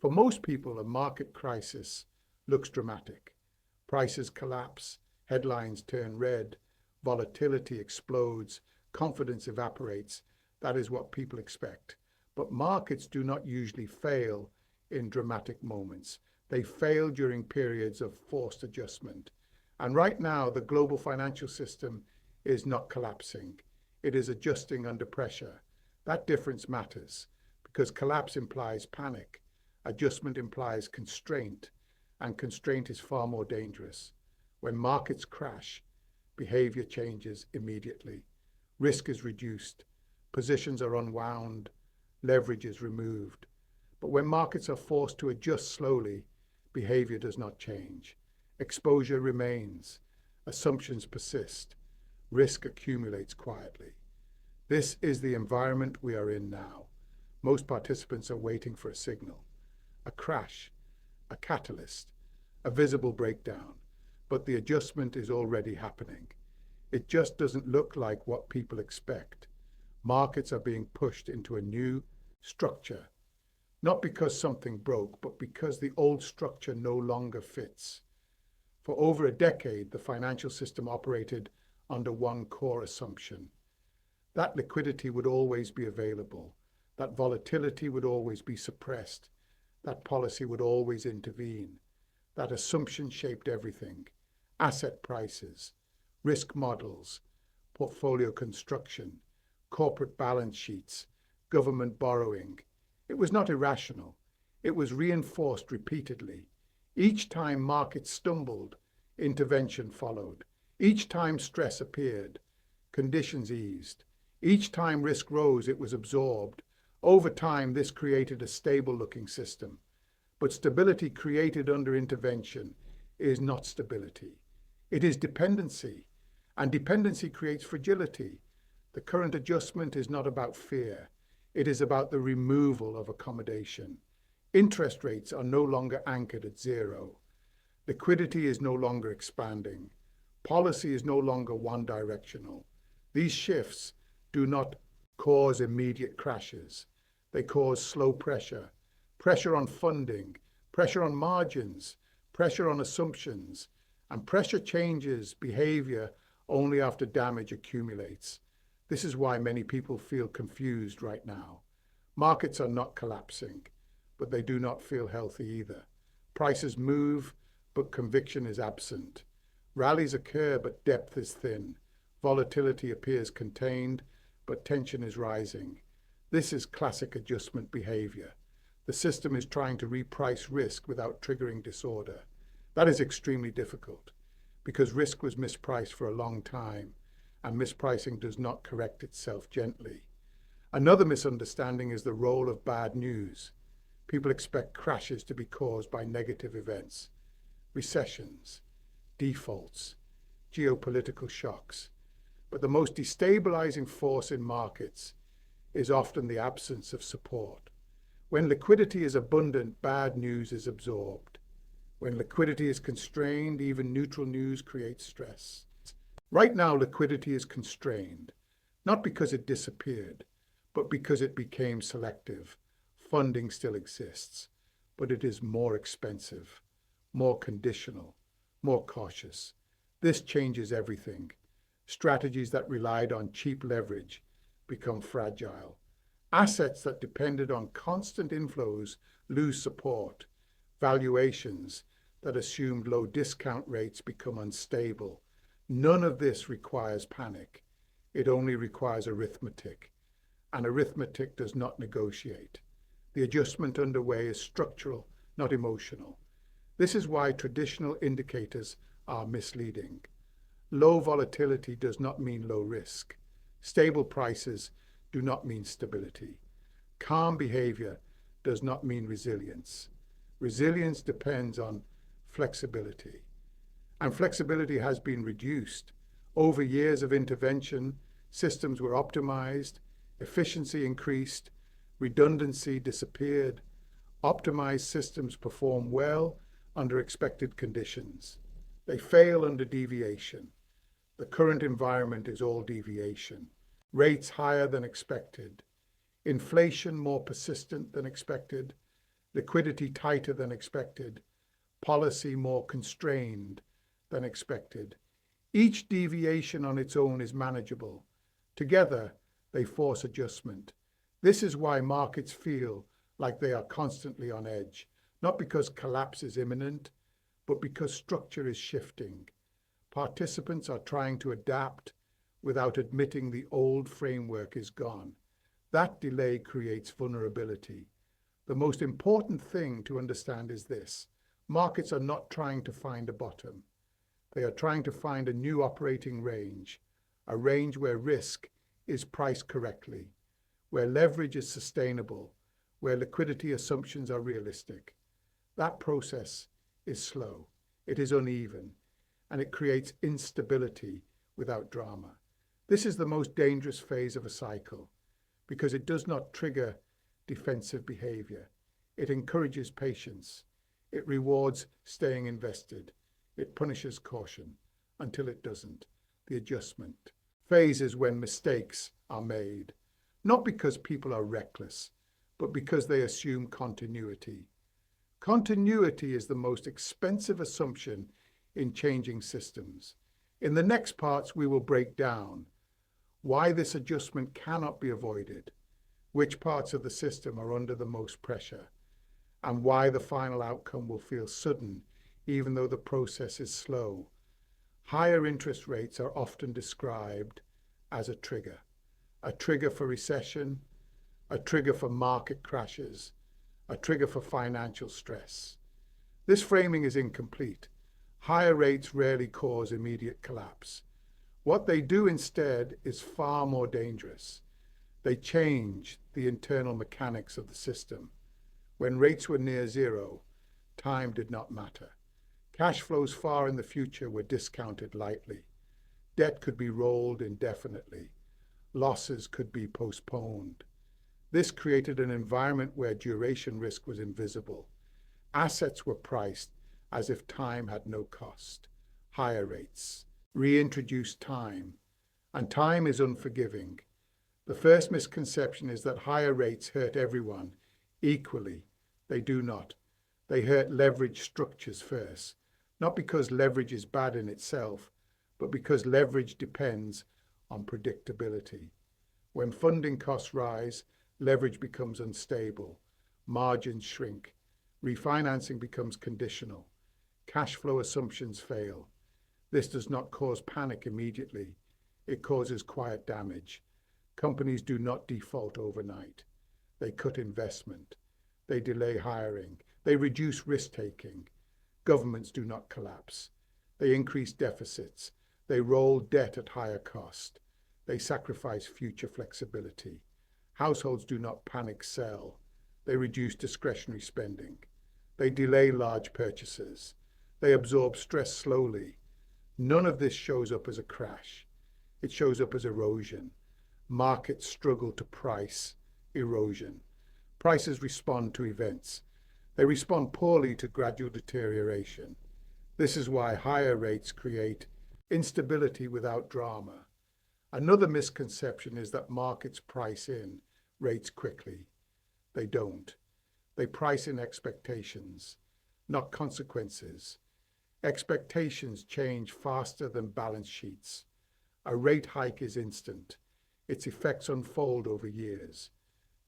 For most people, a market crisis looks dramatic. Prices collapse, headlines turn red, volatility explodes, confidence evaporates. That is what people expect. But markets do not usually fail in dramatic moments. They fail during periods of forced adjustment. And right now, the global financial system is not collapsing. It is adjusting under pressure. That difference matters because collapse implies panic, adjustment implies constraint, and constraint is far more dangerous. When markets crash, behavior changes immediately. Risk is reduced, positions are unwound, leverage is removed. But when markets are forced to adjust slowly, behavior does not change. Exposure remains, assumptions persist, risk accumulates quietly. This is the environment we are in now. Most participants are waiting for a signal, a crash, a catalyst, a visible breakdown, but the adjustment is already happening. It just doesn't look like what people expect. Markets are being pushed into a new structure, not because something broke, but because the old structure no longer fits. For over a decade, the financial system operated under one core assumption: that liquidity would always be available, that volatility would always be suppressed, that policy would always intervene. That assumption shaped everything: asset prices, risk models, portfolio construction, corporate balance sheets, government borrowing. It was not irrational. It was reinforced repeatedly. Each time markets stumbled, intervention followed. Each time stress appeared, conditions eased. Each time risk rose, it was absorbed. Over time, this created a stable-looking system. But stability created under intervention is not stability. It is dependency, and dependency creates fragility. The current adjustment is not about fear. It is about the removal of accommodation. Interest rates are no longer anchored at zero. Liquidity is no longer expanding. Policy is no longer one-directional. These shifts do not cause immediate crashes. They cause slow pressure, pressure on funding, pressure on margins, pressure on assumptions, and pressure changes behavior only after damage accumulates. This is why many people feel confused right now. Markets are not collapsing, but they do not feel healthy either. Prices move, but conviction is absent. Rallies occur, but depth is thin. Volatility appears contained, but tension is rising. This is classic adjustment behavior. The system is trying to reprice risk without triggering disorder. That is extremely difficult because risk was mispriced for a long time, and mispricing does not correct itself gently. Another misunderstanding is the role of bad news. People expect crashes to be caused by negative events, recessions, defaults, geopolitical shocks. But the most destabilizing force in markets is often the absence of support. When liquidity is abundant, bad news is absorbed. When liquidity is constrained, even neutral news creates stress. Right now, liquidity is constrained, not because it disappeared, but because it became selective. Funding still exists, but it is more expensive, more conditional, more cautious. This changes everything. Strategies that relied on cheap leverage become fragile. Assets that depended on constant inflows lose support. Valuations that assumed low discount rates become unstable. None of this requires panic. It only requires arithmetic. And arithmetic does not negotiate. The adjustment underway is structural, not emotional. This is why traditional indicators are misleading. Low volatility does not mean low risk. Stable prices do not mean stability. Calm behavior does not mean resilience. Resilience depends on flexibility. And flexibility has been reduced. Over years of intervention, systems were optimized, efficiency increased, redundancy disappeared. Optimized systems perform well under expected conditions. They fail under deviation. The current environment is all deviation. Rates higher than expected. Inflation more persistent than expected. liquidity tighter than expected, policy more constrained than expected. Each deviation on its own is manageable. Together, they force adjustment. This is why markets feel like they are constantly on edge, not because collapse is imminent, but because structure is shifting. Participants are trying to adapt without admitting the old framework is gone. That delay creates vulnerability. The most important thing to understand is this: markets are not trying to find a bottom. They are trying to find a new operating range, a range where risk is priced correctly, where leverage is sustainable, where liquidity assumptions are realistic. That process is slow, it is uneven, and it creates instability without drama. This is the most dangerous phase of a cycle because it does not trigger defensive behavior. It encourages patience. It rewards staying invested. It punishes caution until it doesn't. The adjustment phase is when mistakes are made, not because people are reckless, but because they assume continuity. Continuity is the most expensive assumption in changing systems. In the next parts, we will break down why this adjustment cannot be avoided, which parts of the system are under the most pressure, and why the final outcome will feel sudden, even though the process is slow. Higher interest rates are often described as a trigger for recession, a trigger for market crashes, a trigger for financial stress. This framing is incomplete. Higher rates rarely cause immediate collapse. What they do instead is far more dangerous. They change the internal mechanics of the system. When rates were near zero, time did not matter. Cash flows far in the future were discounted lightly. Debt could be rolled indefinitely. Losses could be postponed. This created an environment where duration risk was invisible. Assets were priced as if time had no cost. Higher rates reintroduced time, and time is unforgiving. The first misconception is that higher rates hurt everyone equally. They do not. They hurt leverage structures first, not because leverage is bad in itself, but because leverage depends on predictability. When funding costs rise, leverage becomes unstable, margins shrink, refinancing becomes conditional, cash flow assumptions fail. This does not cause panic immediately. It causes quiet damage. Companies do not default overnight. They cut investment. They delay hiring. They reduce risk-taking. Governments do not collapse. They increase deficits. They roll debt at higher cost. They sacrifice future flexibility. Households do not panic sell. They reduce discretionary spending. They delay large purchases. They absorb stress slowly. None of this shows up as a crash. It shows up as erosion. Markets struggle to price erosion. Prices respond to events. They respond poorly to gradual deterioration. This is why higher rates create instability without drama. Another misconception is that markets price in rates quickly. They don't. They price in expectations, not consequences. Expectations change faster than balance sheets. A rate hike is instant. Its effects unfold over years.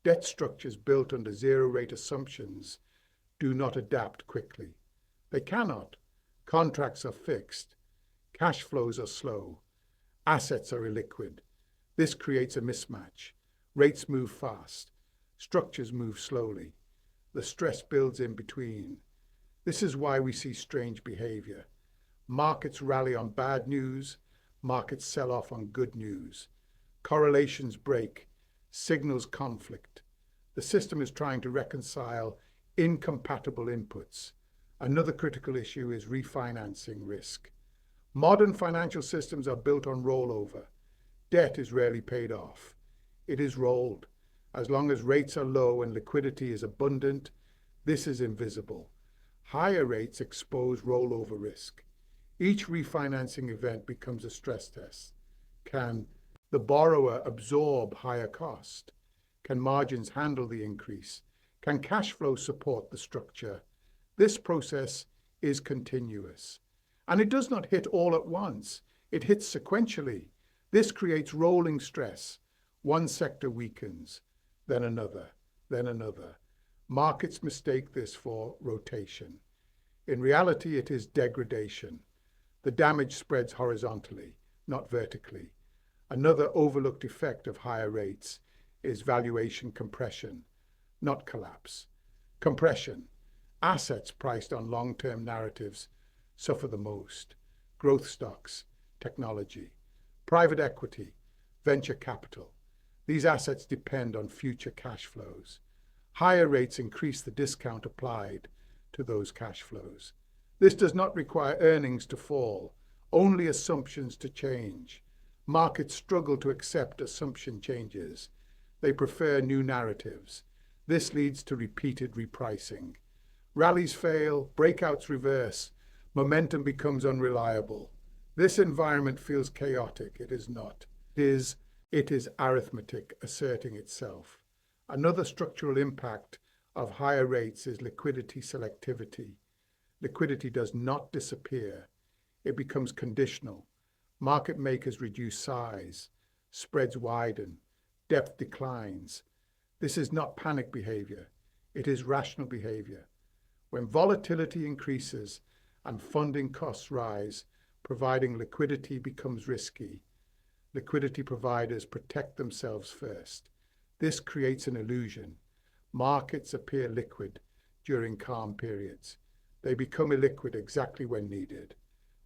Debt structures built under zero-rate assumptions do not adapt quickly. They cannot. Contracts are fixed. Cash flows are slow. Assets are illiquid. This creates a mismatch. Rates move fast. Structures move slowly. The stress builds in between. This is why we see strange behavior. Markets rally on bad news. Markets sell off on good news. Correlations break. Signals conflict. The system is trying to reconcile incompatible inputs. Another critical issue is refinancing risk. Modern financial systems are built on rollover. Debt is rarely paid off. It is rolled. As long as rates are low and liquidity is abundant, this is invisible. Higher rates expose rollover risk. Each refinancing event becomes a stress test. Can the borrower absorb higher cost? Can margins handle the increase? Can cash flow support the structure? This process is continuous. And it does not hit all at once. It hits sequentially. This creates rolling stress. One sector weakens, then another, then another. Markets mistake this for rotation. In reality, it is degradation. The damage spreads horizontally, not vertically. Another overlooked effect of higher rates is valuation compression, not collapse. Compression. Assets priced on long-term narratives suffer the most. Growth stocks, technology, private equity, venture capital. These assets depend on future cash flows. Higher rates increase the discount applied to those cash flows. This does not require earnings to fall, only assumptions to change. Markets struggle to accept assumption changes. They prefer new narratives. This leads to repeated repricing. Rallies fail, breakouts reverse, momentum becomes unreliable. This environment feels chaotic. It is not. It is arithmetic asserting itself. Another structural impact of higher rates is liquidity selectivity. Liquidity does not disappear. It becomes conditional. Market makers reduce size, spreads widen, depth declines. This is not panic behavior. It is rational behavior. When volatility increases and funding costs rise, providing liquidity becomes risky. Liquidity providers protect themselves first. This creates an illusion. Markets appear liquid during calm periods. They become illiquid exactly when needed.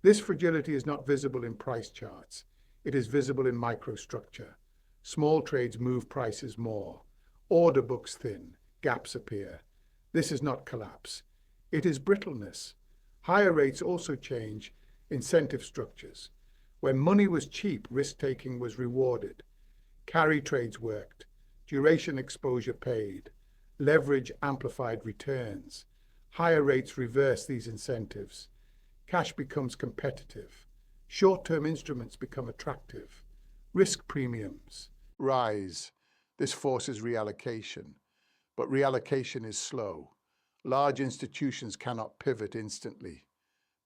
This fragility is not visible in price charts. It is visible in microstructure. Small trades move prices more. Order books thin. Gaps appear. This is not collapse. It is brittleness. Higher rates also change incentive structures. When money was cheap, risk-taking was rewarded. Carry trades worked. Duration exposure paid. Leverage amplified returns. Higher rates reverse these incentives. Cash becomes competitive. Short-term instruments become attractive. Risk premiums rise. This forces reallocation. But reallocation is slow. Large institutions cannot pivot instantly.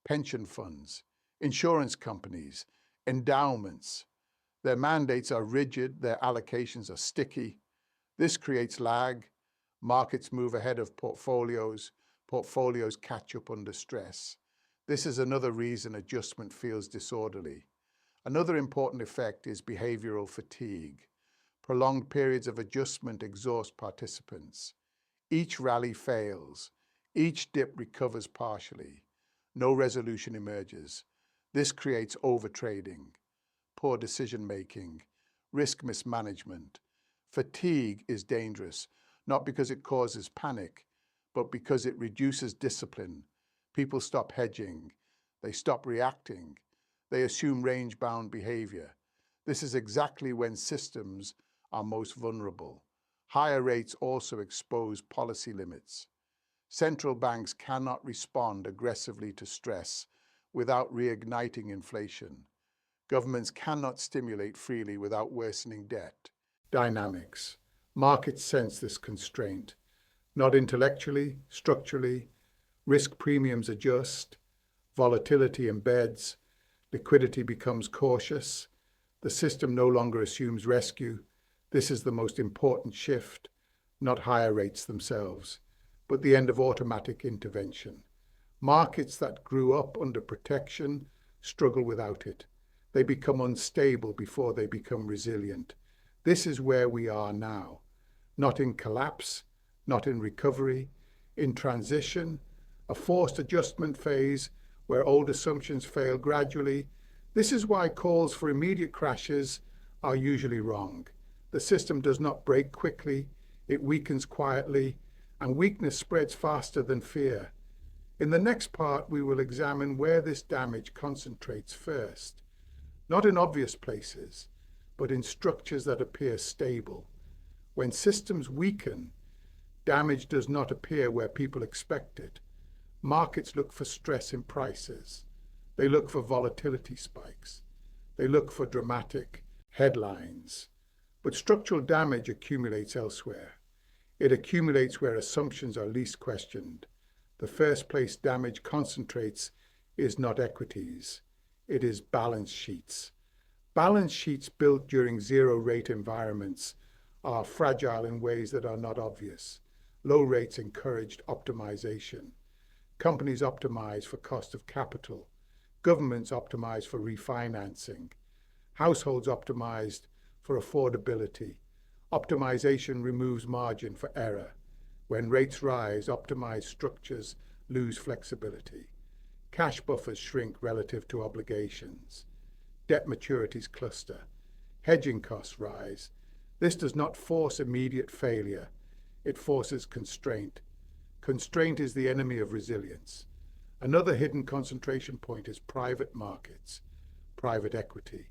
Pension funds, insurance companies, endowments. Their mandates are rigid, their allocations are sticky. This creates lag. Markets move ahead of portfolios. Portfolios catch up under stress. This is another reason adjustment feels disorderly. Another important effect is behavioral fatigue. Prolonged periods of adjustment exhaust participants. Each rally fails. Each dip recovers partially. No resolution emerges. This creates overtrading, poor decision-making, risk mismanagement. Fatigue is dangerous, not because it causes panic, but because it reduces discipline. People stop hedging. They stop reacting. They assume range-bound behavior. This is exactly when systems are most vulnerable. Higher rates also expose policy limits. Central banks cannot respond aggressively to stress without reigniting inflation. Governments cannot stimulate freely without worsening debt. Dynamics. Markets sense this constraint. Not intellectually, structurally. Risk premiums adjust. Volatility embeds. Liquidity becomes cautious. The system no longer assumes rescue. This is the most important shift, not higher rates themselves, but the end of automatic intervention. Markets that grew up under protection struggle without it. They become unstable before they become resilient. This is where we are now. Not in collapse, not in recovery, in transition, a forced adjustment phase where old assumptions fail gradually. This is why calls for immediate crashes are usually wrong. The system does not break quickly, it weakens quietly, and weakness spreads faster than fear. In the next part, we will examine where this damage concentrates first, not in obvious places, but in structures that appear stable. When systems weaken, damage does not appear where people expect it. Markets look for stress in prices. They look for volatility spikes. They look for dramatic headlines. But structural damage accumulates elsewhere. It accumulates where assumptions are least questioned. The first place damage concentrates is not equities, it is balance sheets. Balance sheets built during zero-rate environments are fragile in ways that are not obvious. Low rates encouraged optimization. Companies optimize for cost of capital. Governments optimize for refinancing. Households optimized for affordability. Optimization removes margin for error. When rates rise, optimized structures lose flexibility. Cash buffers shrink relative to obligations. Debt maturities cluster. Hedging costs rise. This does not force immediate failure. It forces constraint. Constraint is the enemy of resilience. Another hidden concentration point is private markets, private equity,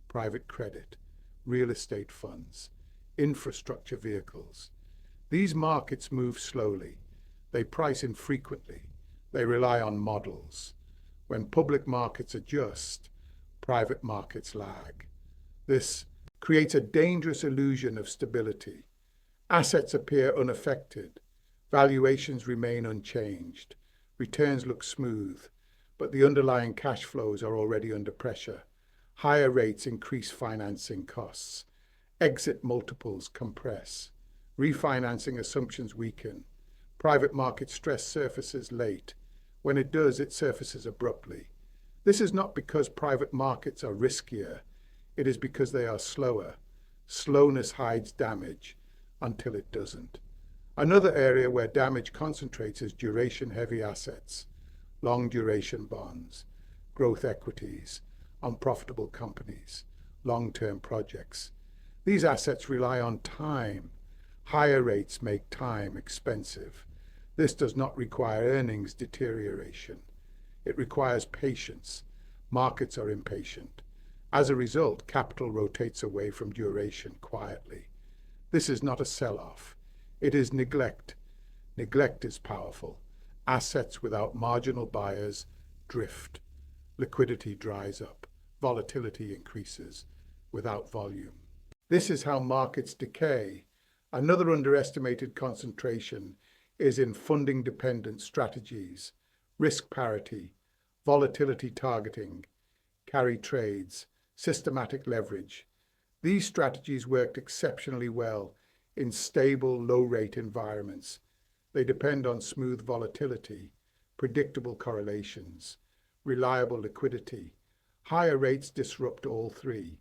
private credit, real estate funds, infrastructure vehicles. These markets move slowly. They price infrequently. They rely on models. When public markets adjust, private markets lag. This creates a dangerous illusion of stability. Assets appear unaffected. Valuations remain unchanged. Returns look smooth, but the underlying cash flows are already under pressure. Higher rates increase financing costs. Exit multiples compress. Refinancing assumptions weaken. Private market stress surfaces late. When it does, it surfaces abruptly. This is not because private markets are riskier. It is because they are slower. Slowness hides damage until it doesn't. Another area where damage concentrates is duration-heavy assets, long-duration bonds, growth equities, unprofitable companies, long-term projects. These assets rely on time. Higher rates make time expensive. This does not require earnings deterioration. It requires patience. Markets are impatient. As a result, capital rotates away from duration quietly. This is not a sell-off. It is neglect. Neglect is powerful. Assets without marginal buyers drift. Liquidity dries up. Volatility increases without volume. This is how markets decay. Another underestimated concentration is in funding-dependent strategies, risk parity, volatility targeting, carry trades, systematic leverage. These strategies worked exceptionally well in stable, low-rate environments. They depend on smooth volatility, predictable correlations, reliable liquidity. Higher rates disrupt all three.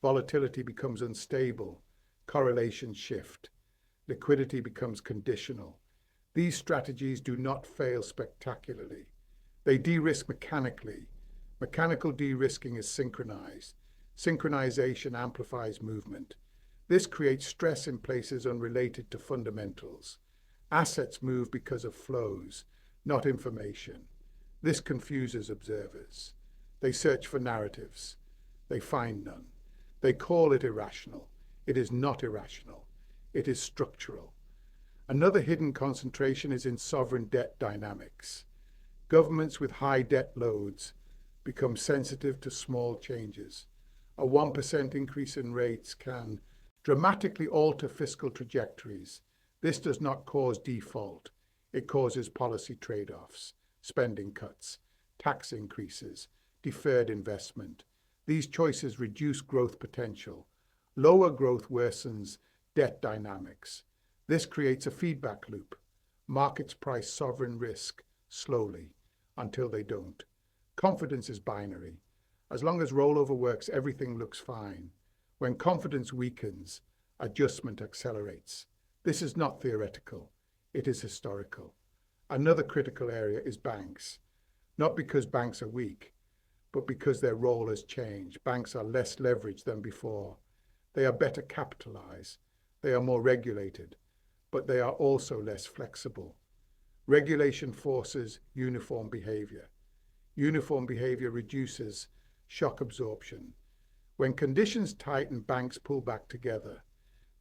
Volatility becomes unstable, correlations shift, liquidity becomes conditional. These strategies do not fail spectacularly. They de-risk mechanically. Mechanical de-risking is synchronized. Synchronization amplifies movement. This creates stress in places unrelated to fundamentals. Assets move because of flows, not information. This confuses observers. They search for narratives. They find none. They call it irrational. It is not irrational. It is structural. Another hidden concentration is in sovereign debt dynamics. Governments with high debt loads become sensitive to small changes. A 1% increase in rates can dramatically alter fiscal trajectories. This does not cause default. It causes policy trade-offs, spending cuts, tax increases, deferred investment. These choices reduce growth potential. Lower growth worsens debt dynamics. This creates a feedback loop. Markets price sovereign risk slowly until they don't. Confidence is binary. As long as rollover works, everything looks fine. When confidence weakens, adjustment accelerates. This is not theoretical. It is historical. Another critical area is banks. Not because banks are weak, but because their role has changed. Banks are less leveraged than before. They are better capitalized. They are more regulated, but they are also less flexible. Regulation forces uniform behavior. Uniform behavior reduces shock absorption. When conditions tighten, banks pull back together.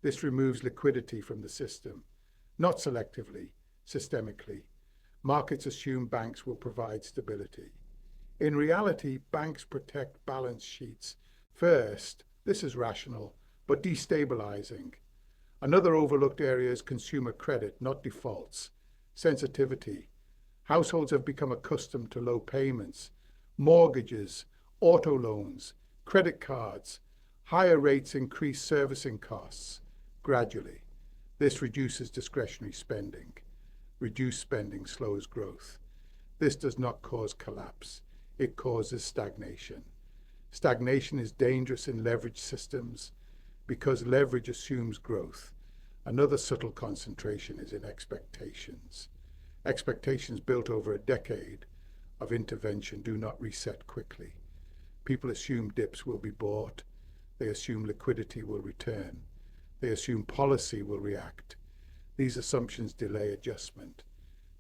This removes liquidity from the system, not selectively, systemically. Markets assume banks will provide stability. In reality, banks protect balance sheets. First, this is rational, but destabilizing. Another overlooked area is consumer credit, not defaults. Sensitivity. Households have become accustomed to low payments, mortgages, auto loans, credit cards. Higher rates increase servicing costs gradually. This reduces discretionary spending. Reduced spending slows growth. This does not cause collapse. It causes stagnation. Stagnation is dangerous in leveraged systems because leverage assumes growth. Another subtle concentration is in expectations. Expectations built over a decade of intervention do not reset quickly. People assume dips will be bought. They assume liquidity will return. They assume policy will react. These assumptions delay adjustment.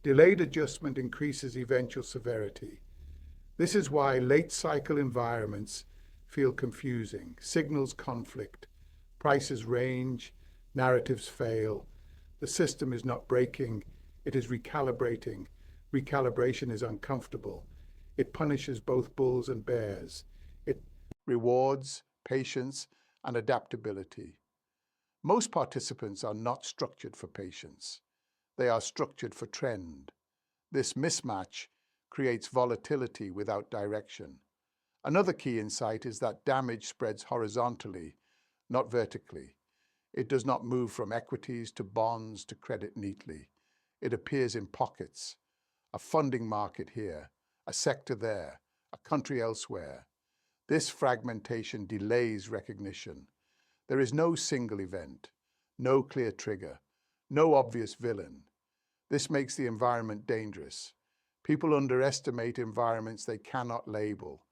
Delayed adjustment increases eventual severity. This is why late cycle environments feel confusing. Signals conflict. Prices range. Narratives fail. The system is not breaking. It is recalibrating. Recalibration is uncomfortable. It punishes both bulls and bears. It rewards patience and adaptability. Most participants are not structured for patience. They are structured for trend. This mismatch creates volatility without direction. Another key insight is that damage spreads horizontally, not vertically. It does not move from equities to bonds to credit neatly. It appears in pockets, a funding market here, a sector there, a country elsewhere. This fragmentation delays recognition. There is no single event, no clear trigger, no obvious villain. This makes the environment dangerous. People underestimate environments they cannot label.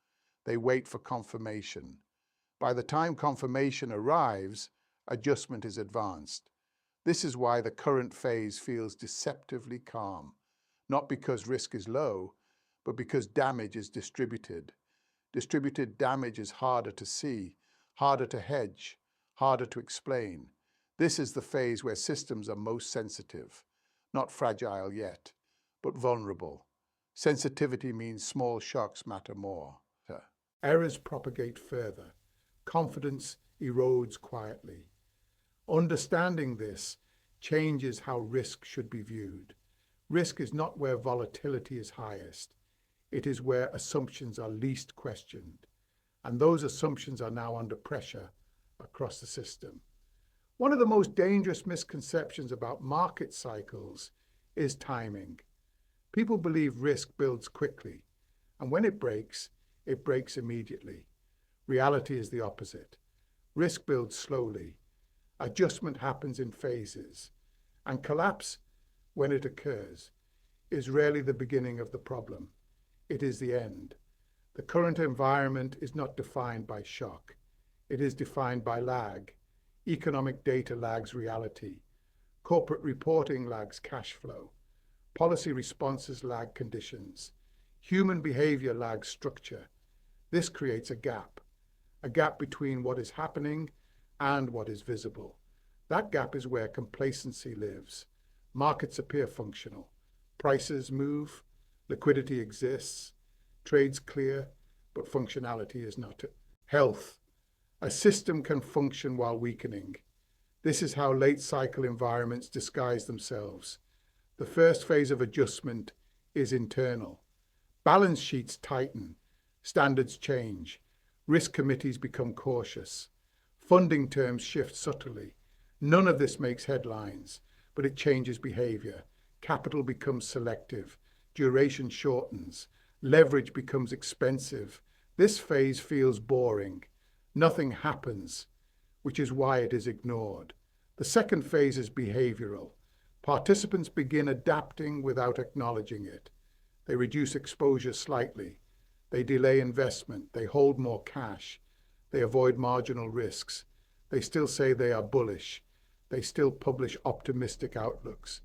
They wait for confirmation. By the time confirmation arrives, adjustment is advanced. This is why the current phase feels deceptively calm, not because risk is low, but because damage is distributed. Distributed damage is harder to see, harder to hedge, harder to explain. This is the phase where systems are most sensitive, not fragile yet, but vulnerable. Sensitivity means small shocks matter more. Errors propagate further. Confidence erodes quietly. Understanding this changes how risk should be viewed. Risk is not where volatility is highest. It is where assumptions are least questioned. And those assumptions are now under pressure across the system. One of the most dangerous misconceptions about market cycles is timing. People believe risk builds quickly, and when it breaks immediately. Reality is the opposite. Risk builds slowly. Adjustment happens in phases, and collapse, when it occurs, is rarely the beginning of the problem. It is the end. The current environment is not defined by shock. It is defined by lag. Economic data lags reality. Corporate reporting lags cash flow. Policy responses lag conditions. Human behavior lags structure. This creates a gap between what is happening and what is visible. That gap is where complacency lives. Markets appear functional. Prices move. Liquidity exists. Trades clear, but functionality is not. Health. A system can function while weakening. This is how late cycle environments disguise themselves. The first phase of adjustment is internal. Balance sheets tighten. Standards change. Risk committees become cautious. Funding terms shift subtly. None of this makes headlines, but it changes behavior. Capital becomes selective. Duration shortens. Leverage becomes expensive. This phase feels boring. Nothing happens, which is why it is ignored. The second phase is behavioral. Participants begin adapting without acknowledging it. They reduce exposure slightly. They delay investment. They hold more cash. They avoid marginal risks. They still say they are bullish. They still publish optimistic outlooks.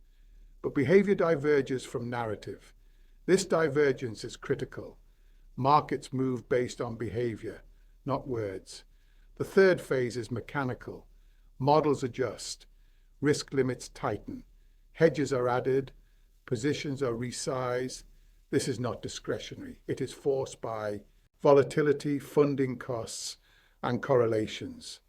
But behavior diverges from narrative. This divergence is critical. Markets move based on behavior, not words. The third phase is mechanical. Models adjust. Risk limits tighten. Hedges are added. Positions are resized. This is not discretionary. It is forced by volatility, funding costs, and correlations.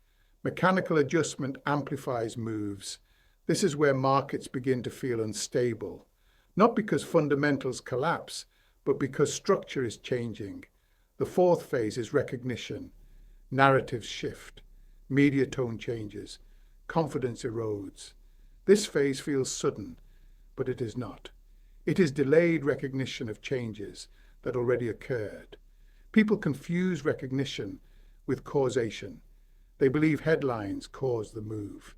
Mechanical adjustment amplifies moves. This is where markets begin to feel unstable, not because fundamentals collapse, but because structure is changing. The fourth phase is recognition. Narratives shift, media tone changes, confidence erodes. This phase feels sudden, but it is not. It is delayed recognition of changes that already occurred. People confuse recognition with causation. They believe headlines caused the move.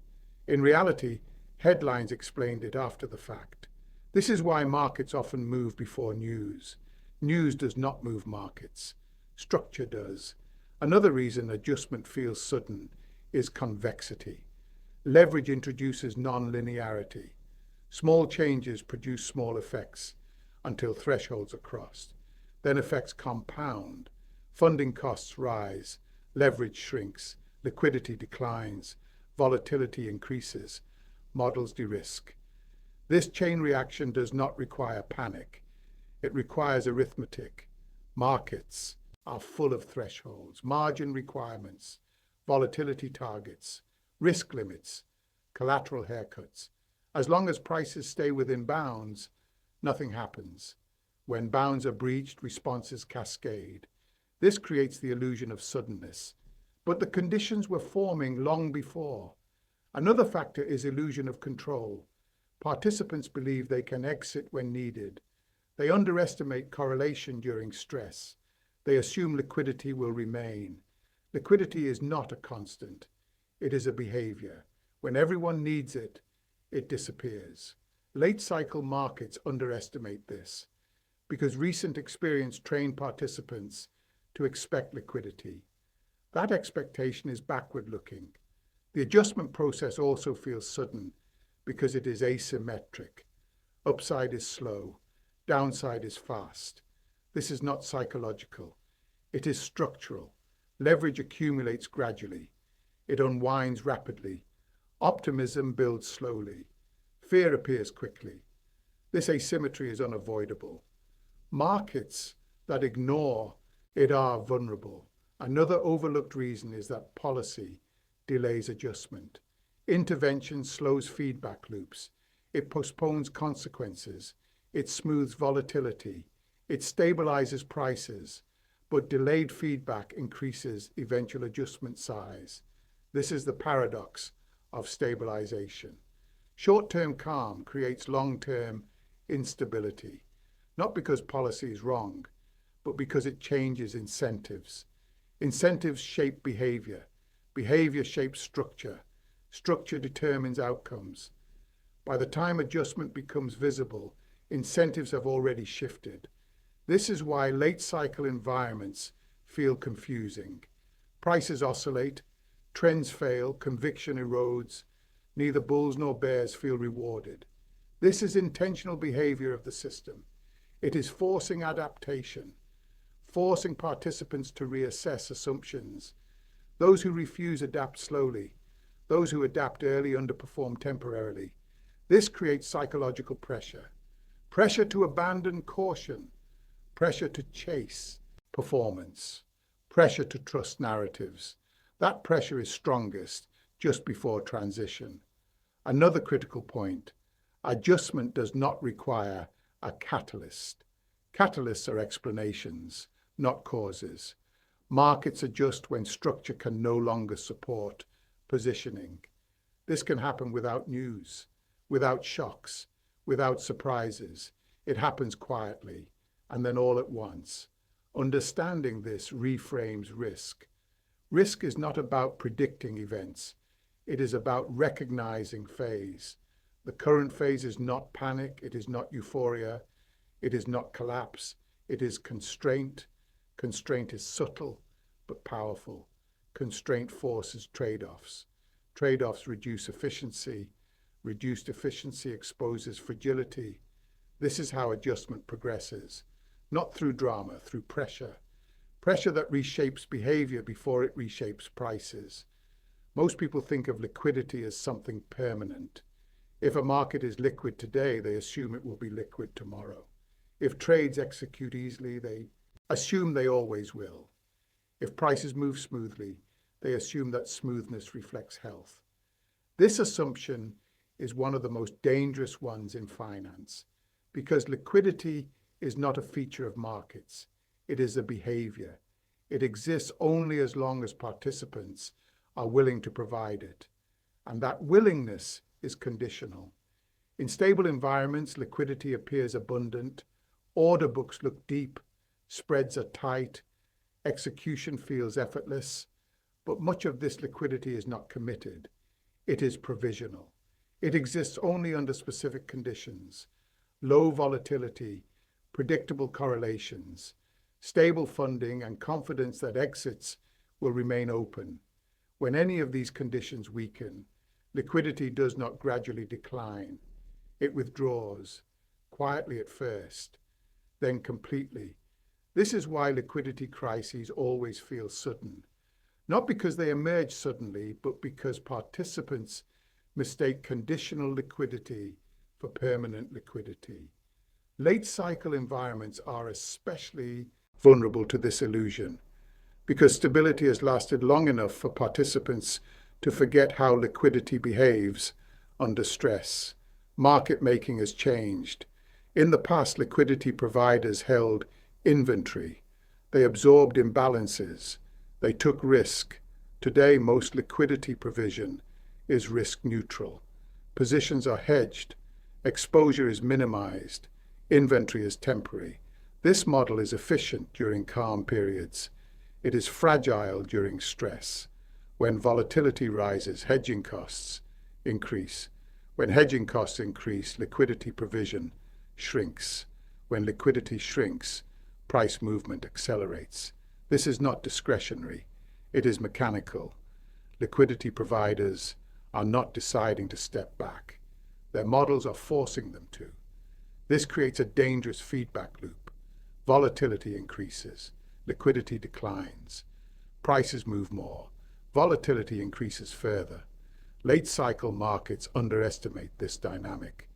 In reality, headlines explained it after the fact. This is why markets often move before news. News does not move markets. Structure does. Another reason adjustment feels sudden is convexity. Leverage introduces non-linearity. Small changes produce small effects until thresholds are crossed. Then effects compound. Funding costs rise. Leverage shrinks. Liquidity declines. Volatility increases. Models de-risk. This chain reaction does not require panic. It requires arithmetic. Markets are full of thresholds, margin requirements, volatility targets, risk limits, collateral haircuts. As long as prices stay within bounds, nothing happens. When bounds are breached, responses cascade. This creates the illusion of suddenness. But the conditions were forming long before. Another factor is illusion of control. Participants believe they can exit when needed. They underestimate correlation during stress. They assume liquidity will remain. Liquidity is not a constant. It is a behavior. When everyone needs it, it disappears. Late cycle markets underestimate this because recent experience trained participants to expect liquidity. That expectation is backward-looking. The adjustment process also feels sudden because it is asymmetric. Upside is slow, downside is fast. This is not psychological. It is structural. Leverage accumulates gradually. It unwinds rapidly. Optimism builds slowly. Fear appears quickly. This asymmetry is unavoidable. Markets that ignore it are vulnerable. Another overlooked reason is that policy delays adjustment. Intervention slows feedback loops. It postpones consequences. It smooths volatility. It stabilizes prices. But delayed feedback increases eventual adjustment size. This is the paradox of stabilization. Short-term calm creates long-term instability, not because policy is wrong, but because it changes incentives. Incentives shape behavior. Behavior shapes structure. Structure determines outcomes. By the time adjustment becomes visible, incentives have already shifted. This is why late cycle environments feel confusing. Prices oscillate, trends fail, conviction erodes. Neither bulls nor bears feel rewarded. This is intentional behavior of the system. It is forcing adaptation, forcing participants to reassess assumptions. Those who refuse adapt slowly. Those who adapt early underperform temporarily. This creates psychological pressure. Pressure to abandon caution. Pressure to chase performance. Pressure to trust narratives. That pressure is strongest just before transition. Another critical point: adjustment does not require a catalyst. Catalysts are explanations, not causes. Markets adjust when structure can no longer support positioning. This can happen without news, without shocks, without surprises. It happens quietly, and then all at once. Understanding this reframes risk. Risk is not about predicting events. It is about recognizing phase. The current phase is not panic. It is not euphoria. It is not collapse. It is constraint. Constraint is subtle but powerful. Constraint forces trade-offs. Trade-offs reduce efficiency. Reduced efficiency exposes fragility. This is how adjustment progresses. Not through drama, through pressure. Pressure that reshapes behavior before it reshapes prices. Most people think of liquidity as something permanent. If a market is liquid today, they assume it will be liquid tomorrow. If trades execute easily, they assume they always will. If prices move smoothly, They assume that smoothness reflects health. This assumption is one of the most dangerous ones in finance because liquidity is not a feature of markets. It is a behavior. It exists only as long as participants are willing to provide it. And that willingness is conditional. In stable environments, liquidity appears abundant, order books look deep, spreads are tight, execution feels effortless, but much of this liquidity is not committed. It is provisional. It exists only under specific conditions: low volatility, predictable correlations, stable funding, and confidence that exits will remain open. When any of these conditions weaken, liquidity does not gradually decline. It withdraws, quietly at first, then completely. This is why liquidity crises always feel sudden. Not because they emerge suddenly, but because participants mistake conditional liquidity for permanent liquidity. Late cycle environments are especially vulnerable to this illusion because stability has lasted long enough for participants to forget how liquidity behaves under stress. Market making has changed. In the past, liquidity providers held inventory. They absorbed imbalances. They took risk. Today, most liquidity provision is risk neutral. Positions are hedged. Exposure is minimized. Inventory is temporary. This model is efficient during calm periods. It is fragile during stress. When volatility rises, hedging costs increase. When hedging costs increase, liquidity provision shrinks. When liquidity shrinks, price movement accelerates. This is not discretionary. It is mechanical. Liquidity providers are not deciding to step back. Their models are forcing them to. This creates a dangerous feedback loop. Volatility increases. Liquidity declines. Prices move more. Volatility increases further. Late cycle markets underestimate this dynamic.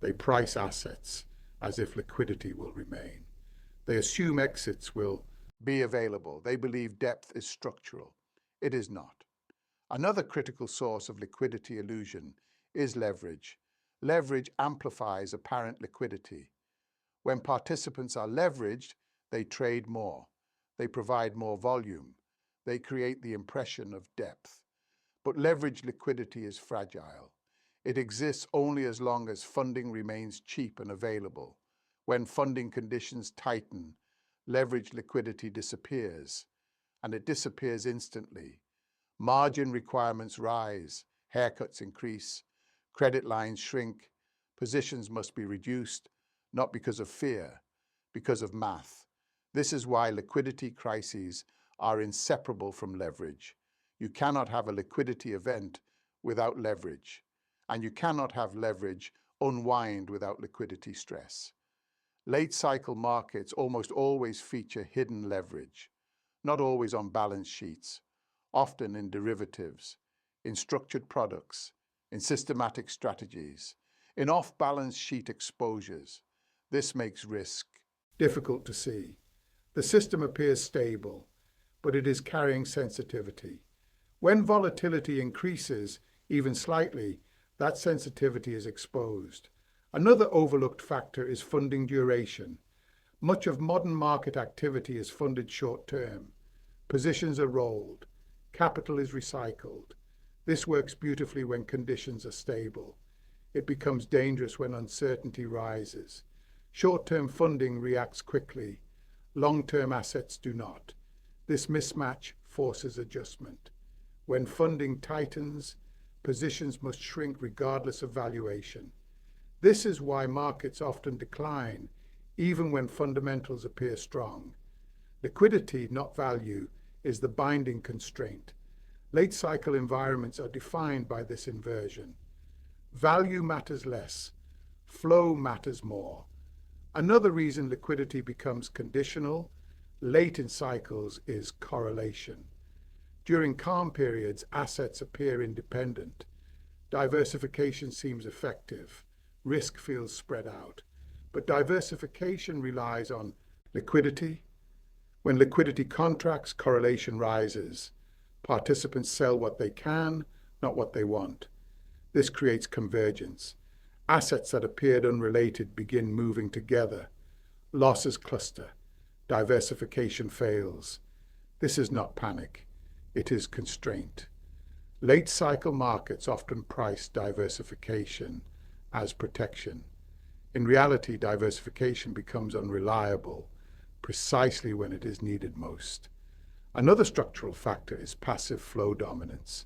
They price assets as if liquidity will remain. They assume exits will be available. They believe depth is structural. It is not. Another critical source of liquidity illusion is leverage. Leverage amplifies apparent liquidity. When participants are leveraged, they trade more. They provide more volume. They create the impression of depth. But leveraged liquidity is fragile. It exists only as long as funding remains cheap and available. When funding conditions tighten, leveraged liquidity disappears, and it disappears instantly. Margin requirements rise, haircuts increase, credit lines shrink, positions must be reduced, not because of fear, because of math. This is why liquidity crises are inseparable from leverage. You cannot have a liquidity event without leverage, and you cannot have leverage unwind without liquidity stress. Late cycle markets almost always feature hidden leverage, not always on balance sheets, often in derivatives, in structured products, in systematic strategies, in off-balance sheet exposures. This makes risk difficult to see. The system appears stable, but it is carrying sensitivity. When volatility increases, even slightly, that sensitivity is exposed. Another overlooked factor is funding duration. Much of modern market activity is funded short-term. Positions are rolled. Capital is recycled. This works beautifully when conditions are stable. It becomes dangerous when uncertainty rises. Short-term funding reacts quickly. Long-term assets do not. This mismatch forces adjustment. When funding tightens, positions must shrink regardless of valuation. This is why markets often decline, even when fundamentals appear strong. Liquidity, not value, is the binding constraint. Late cycle environments are defined by this inversion. Value matters less. Flow matters more. Another reason liquidity becomes conditional late in cycles is correlation. During calm periods, assets appear independent. Diversification seems effective. Risk feels spread out. But diversification relies on liquidity. When liquidity contracts, correlation rises. Participants sell what they can, not what they want. This creates convergence. Assets that appeared unrelated begin moving together. Losses cluster. Diversification fails. This is not panic. It is constraint. Late cycle markets often price diversification as protection. In reality, diversification becomes unreliable precisely when it is needed most. Another structural factor is passive flow dominance.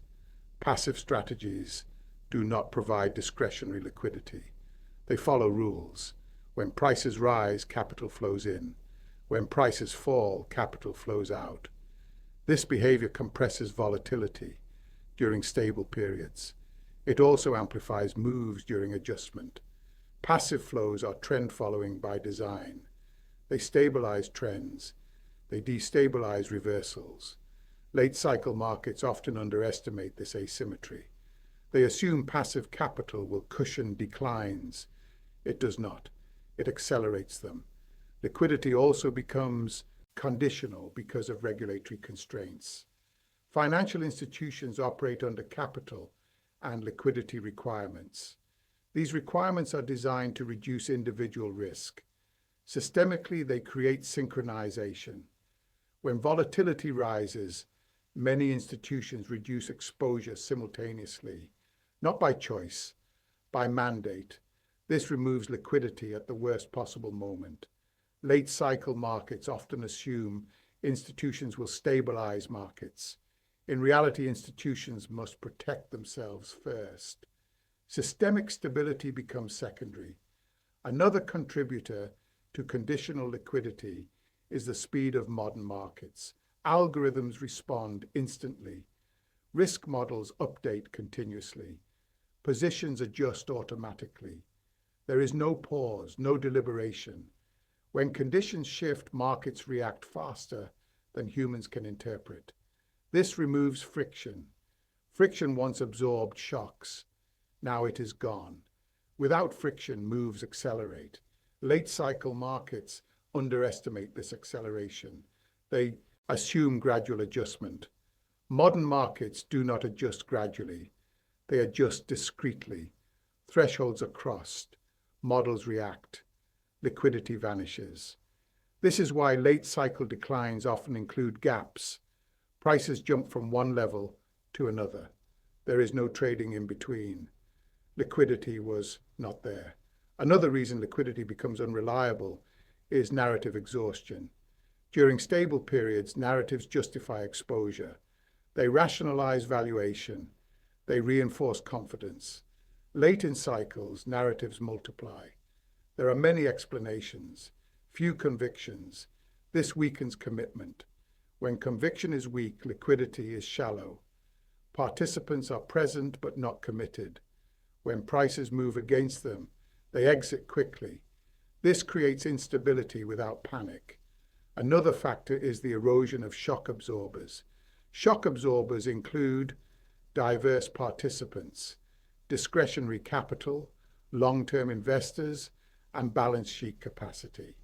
Passive strategies do not provide discretionary liquidity. They follow rules. When prices rise, capital flows in. When prices fall, capital flows out. This behavior compresses volatility during stable periods. It also amplifies moves during adjustment. Passive flows are trend following by design. They stabilize trends. They destabilize reversals. Late cycle markets often underestimate this asymmetry. They assume passive capital will cushion declines. It does not. It accelerates them. Liquidity also becomes conditional because of regulatory constraints. Financial institutions operate under capital and liquidity requirements. These requirements are designed to reduce individual risk. Systemically, they create synchronization. When volatility rises, many institutions reduce exposure simultaneously, not by choice, by mandate. This removes liquidity at the worst possible moment. Late cycle markets often assume institutions will stabilize markets. In reality, institutions must protect themselves first. Systemic stability becomes secondary. Another contributor to conditional liquidity is the speed of modern markets. Algorithms respond instantly. Risk models update continuously. Positions adjust automatically. There is no pause, no deliberation. When conditions shift, markets react faster than humans can interpret. This removes friction. Friction once absorbed shocks. Now it is gone. Without friction, moves accelerate. Late cycle markets underestimate this acceleration. They assume gradual adjustment. Modern markets do not adjust gradually. They adjust discretely. Thresholds are crossed. Models react. Liquidity vanishes. This is why late cycle declines often include gaps. Prices jump from one level to another. There is no trading in between. Liquidity was not there. Another reason liquidity becomes unreliable is narrative exhaustion. During stable periods, narratives justify exposure. They rationalize valuation. They reinforce confidence. Late in cycles, narratives multiply. There are many explanations, few convictions. This weakens commitment. When conviction is weak, liquidity is shallow. Participants are present but not committed. When prices move against them, they exit quickly. This creates instability without panic. Another factor is the erosion of shock absorbers. Shock absorbers include diverse participants, discretionary capital, long-term investors, and balance sheet capacity.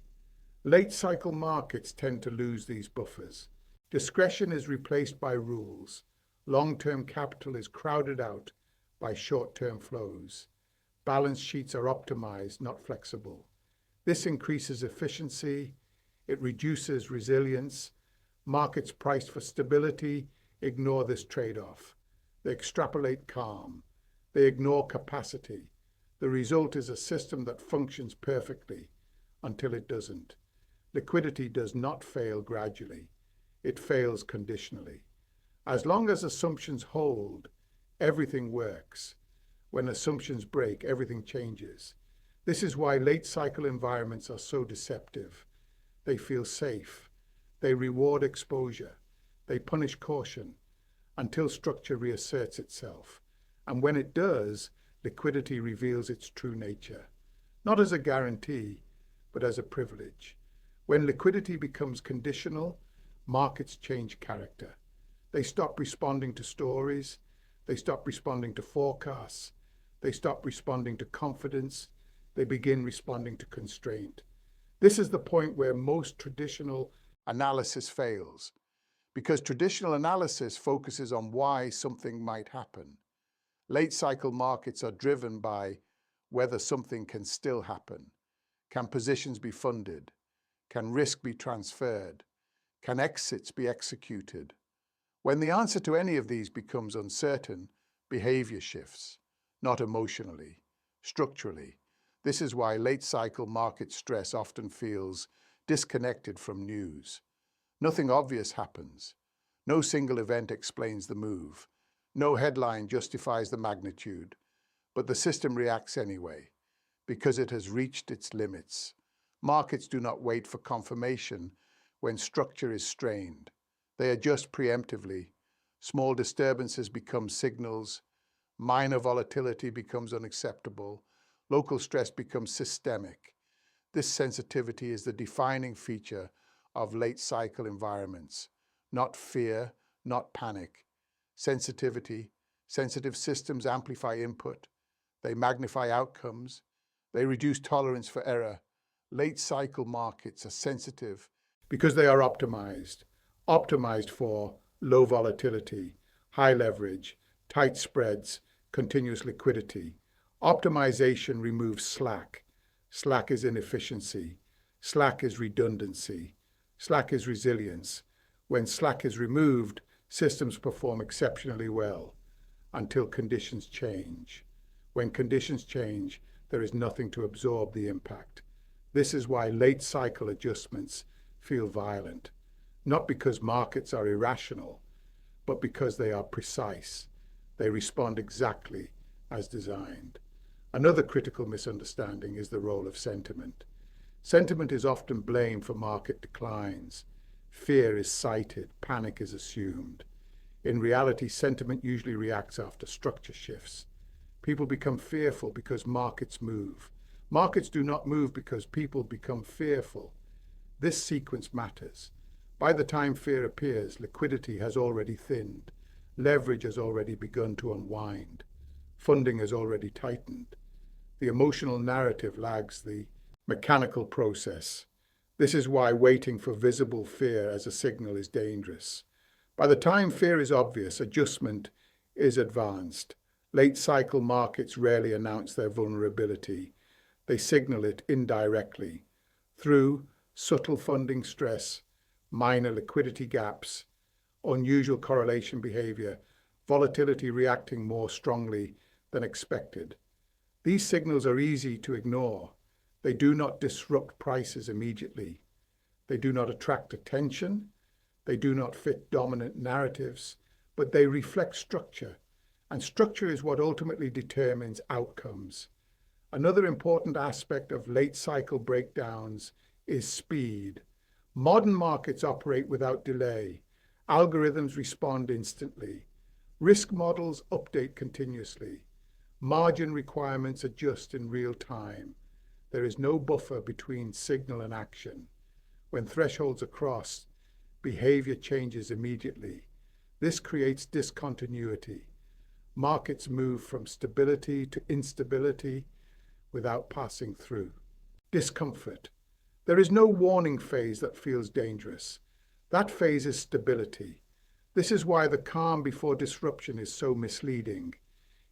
Late cycle markets tend to lose these buffers. Discretion is replaced by rules. Long-term capital is crowded out by short-term flows. Balance sheets are optimized, not flexible. This increases efficiency. It reduces resilience. Markets priced for stability ignore this trade-off. They extrapolate calm. They ignore capacity. The result is a system that functions perfectly until it doesn't. Liquidity does not fail gradually. It fails conditionally. As long as assumptions hold, everything works. When assumptions break, everything changes. This is why late cycle environments are so deceptive. They feel safe. They reward exposure. They punish caution until structure reasserts itself. And when it does, liquidity reveals its true nature, not as a guarantee, but as a privilege. When liquidity becomes conditional, markets change character. They stop responding to stories. They stop responding to forecasts. They stop responding to confidence. They begin responding to constraint. This is the point where most traditional analysis fails, because traditional analysis focuses on why something might happen. Late cycle markets are driven by whether something can still happen. Can positions be funded? Can risk be transferred? Can exits be executed? When the answer to any of these becomes uncertain, behavior shifts, not emotionally, structurally. This is why late cycle market stress often feels disconnected from news. Nothing obvious happens. No single event explains the move. No headline justifies the magnitude. But the system reacts anyway, because it has reached its limits. Markets do not wait for confirmation when structure is strained. They adjust preemptively. Small disturbances become signals. Minor volatility becomes unacceptable. Local stress becomes systemic. This sensitivity is the defining feature of late cycle environments. Not fear, not panic. Sensitivity. Sensitive systems amplify input. They magnify outcomes. They reduce tolerance for error. Late cycle markets are sensitive because they are optimized for low volatility, high leverage, tight spreads, continuous liquidity. Optimization removes slack. Slack is inefficiency. Slack is redundancy. Slack is resilience. When slack is removed, systems perform exceptionally well until conditions change. When conditions change, there is nothing to absorb the impact. This is why late cycle adjustments feel violent, not because markets are irrational, but because they are precise. They respond exactly as designed. Another critical misunderstanding is the role of sentiment. Sentiment is often blamed for market declines. Fear is cited, panic is assumed. In reality, sentiment usually reacts after structure shifts. People become fearful because markets move. Markets do not move because people become fearful. This sequence matters. By the time fear appears, liquidity has already thinned. Leverage has already begun to unwind. Funding has already tightened. The emotional narrative lags the mechanical process. This is why waiting for visible fear as a signal is dangerous. By the time fear is obvious, adjustment is advanced. Late cycle markets rarely announce their vulnerability. They signal it indirectly through subtle funding stress, minor liquidity gaps, unusual correlation behavior, volatility reacting more strongly than expected. These signals are easy to ignore. They do not disrupt prices immediately. They do not attract attention. They do not fit dominant narratives, but they reflect structure. And structure is what ultimately determines outcomes. Another important aspect of late cycle breakdowns is speed. Modern markets operate without delay. Algorithms respond instantly. Risk models update continuously. Margin requirements adjust in real time. There is no buffer between signal and action. When thresholds are crossed, behavior changes immediately. This creates discontinuity. Markets move from stability to instability without passing through. Discomfort. There is no warning phase that feels dangerous. That phase is stability. This is why the calm before disruption is so misleading.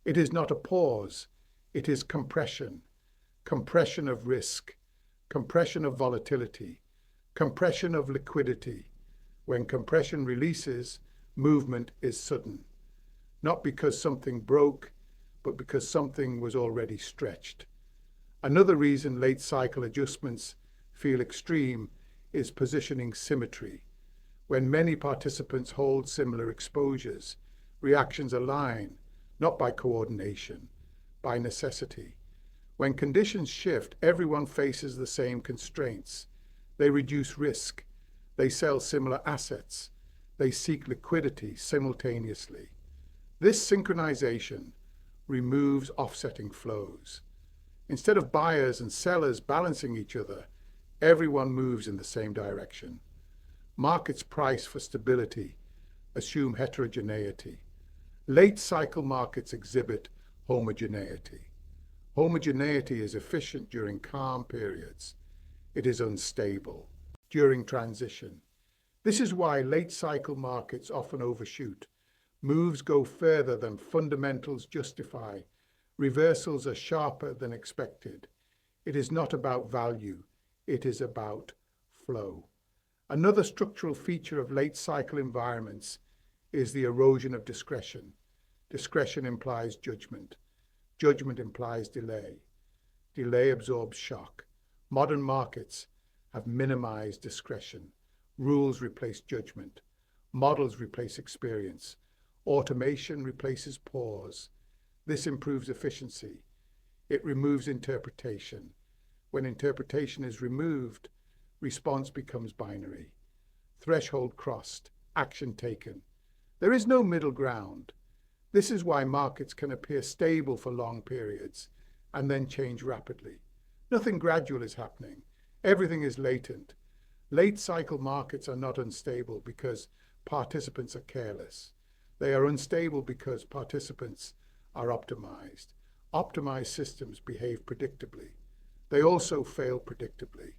It is not a pause. It is compression. Compression of risk. Compression of volatility. Compression of liquidity. When compression releases, movement is sudden. Not because something broke, but because something was already stretched. Another reason late cycle adjustments feel extreme is positioning symmetry. When many participants hold similar exposures, reactions align, not by coordination, by necessity. When conditions shift, everyone faces the same constraints. They reduce risk. They sell similar assets. They seek liquidity simultaneously. This synchronization removes offsetting flows. Instead of buyers and sellers balancing each other, everyone moves in the same direction. Markets price for stability, assume heterogeneity. Late cycle markets exhibit homogeneity. Homogeneity is efficient during calm periods. It is unstable during transition. This is why late cycle markets often overshoot. Moves go further than fundamentals justify. Reversals are sharper than expected. It is not about value, it is about flow. Another structural feature of late cycle environments is the erosion of discretion. Discretion implies judgment. Judgment implies delay. Delay absorbs shock. Modern markets have minimized discretion. Rules replace judgment. Models replace experience. Automation replaces pause. This improves efficiency. It removes interpretation. When interpretation is removed, response becomes binary. Threshold crossed, action taken. There is no middle ground. This is why markets can appear stable for long periods and then change rapidly. Nothing gradual is happening. Everything is latent. Late cycle markets are not unstable because participants are careless. They are unstable because participants are optimized. Optimized systems behave predictably. They also fail predictably,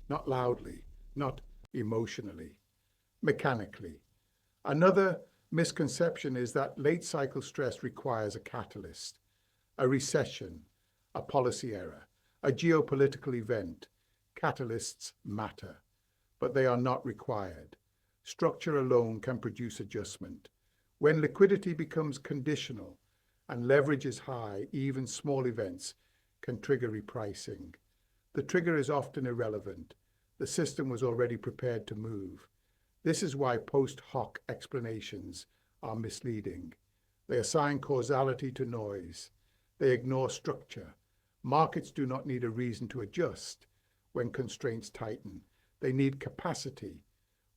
not loudly, not emotionally, mechanically. Another misconception is that late cycle stress requires a catalyst, a recession, a policy error, a geopolitical event. Catalysts matter, but they are not required. Structure alone can produce adjustment. When liquidity becomes conditional and leverage is high, even small events can trigger repricing. The trigger is often irrelevant. The system was already prepared to move. This is why post hoc explanations are misleading. They assign causality to noise. They ignore structure. Markets do not need a reason to adjust when constraints tighten. They need capacity.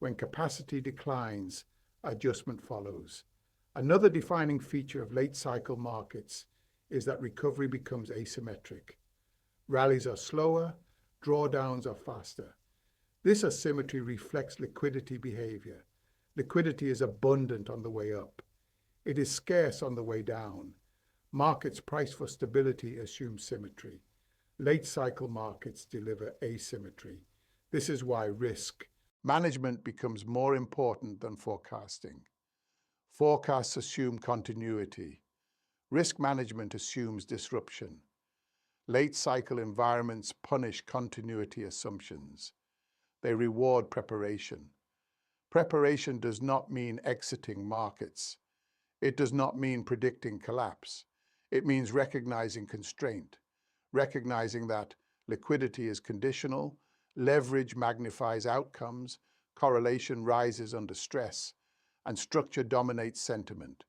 When capacity declines, adjustment follows. Another defining feature of late cycle markets is that recovery becomes asymmetric. Rallies are slower, drawdowns are faster. This asymmetry reflects liquidity behavior. Liquidity is abundant on the way up. It is scarce on the way down. Markets priced for stability assume symmetry. Late cycle markets deliver asymmetry. This is why risk management becomes more important than forecasting. Forecasts assume continuity. Risk management assumes disruption. Late cycle environments punish continuity assumptions. They reward preparation. Preparation does not mean exiting markets. It does not mean predicting collapse. It means recognizing constraint, recognizing that liquidity is conditional, leverage magnifies outcomes, correlation rises under stress, and structure dominates sentiment.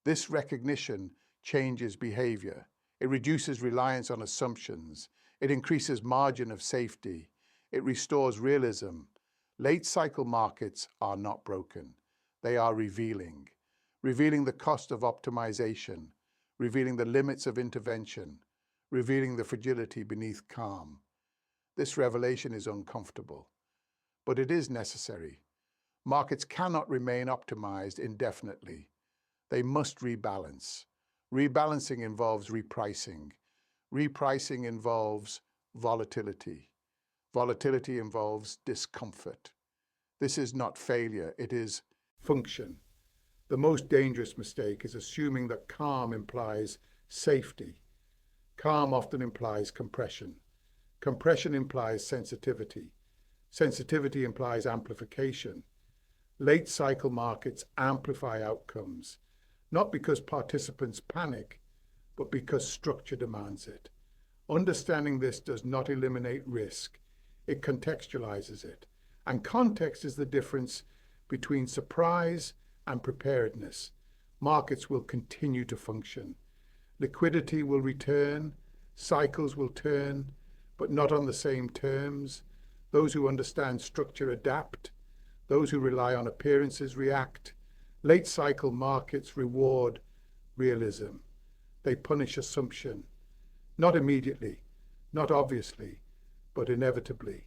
This recognition changes behavior. It reduces reliance on assumptions. It increases margin of safety. It restores realism. Late cycle markets are not broken. They are revealing the cost of optimization, revealing the limits of intervention, revealing the fragility beneath calm. This revelation is uncomfortable, but it is necessary. Markets cannot remain optimized indefinitely. They must rebalance. Rebalancing involves repricing. Repricing involves volatility. Volatility involves discomfort. This is not failure, it is function. The most dangerous mistake is assuming that calm implies safety. Calm often implies compression. Compression implies sensitivity. Sensitivity implies amplification. Late cycle markets amplify outcomes, not because participants panic, but because structure demands it. Understanding this does not eliminate risk. It contextualizes it. And context is the difference between surprise and preparedness. Markets will continue to function. Liquidity will return. Cycles will turn, but not on the same terms. Those who understand structure adapt. Those who rely on appearances react. Late cycle markets reward realism. They punish assumption. Not immediately, not obviously, but inevitably.